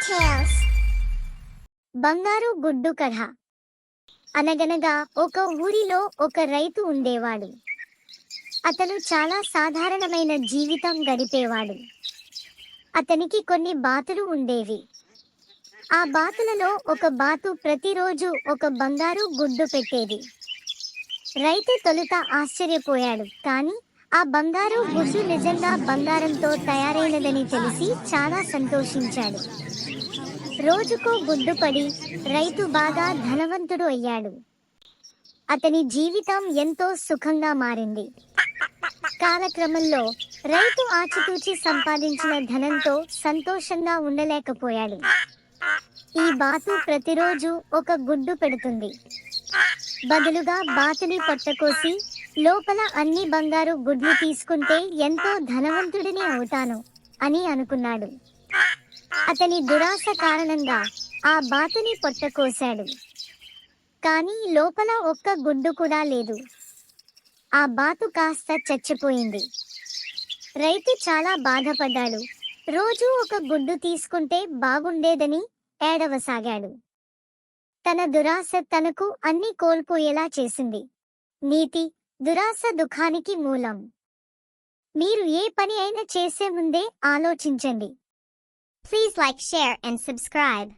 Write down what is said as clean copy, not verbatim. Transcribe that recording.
Tales. బంగారు గుడ్డు కథ. అనగనగా ఒక ఊరిలో ఒక రైతు ఉండేవాడు. అతను చాలా సాధారణమైన జీవితం గడిపేవాడు. అతనికి కొన్ని బాతులు ఉండేవి. ఆ బాతులలో ఒక బాతు ప్రతిరోజు ఒక బంగారు గుడ్డు పెట్టేది. రైతు తొలుత ఆశ్చర్యపోయాడు, కానీ ఆ బంగారు గుడ్డు నిజంగా బంగారంతో తయారైనదని తెలిసి చాలా సంతోషించాడు. రోజుకో గుడ్డు పడి రైతు బాగా ధనవంతుడు అయ్యాడు. అతని జీవితం ఎంతో సుఖంగా మారింది. కాలక్రమంలో రైతు ఆచితూచి సంపాదించిన ధనంతో సంతోషంగా ఉండలేకపోయాడు. ఈ బాతు ప్రతిరోజు ఒక గుడ్డు పెడుతుంది. బదులుగా బాతుని పొట్టకోసి లోపల అన్ని బంగారు గుడ్లు తీసుకుంటే ఎంతో ధనవంతుడిని అవుతాను అని అనుకున్నాడు. అతని దురాశ కారణంగా ఆ బాతుని పొట్టకోశాడు. కానీ లోపల ఒక్క గుడ్డు కూడా లేదు. ఆ బాతు కాస్త చచ్చిపోయింది. రైతు చాలా బాధపడ్డాడు. రోజూ ఒక గుడ్డు తీసుకుంటే బాగుండేదని ఏడవసాగాడు. తన దురాశ తనకు అన్ని కోల్పోయేలా చేసింది. నీతి: దురాశ దుఃఖానికి మూలం. మీరు ఏ పని అయినా చేసే ముందే ఆలోచించండి. Please like, share and subscribe.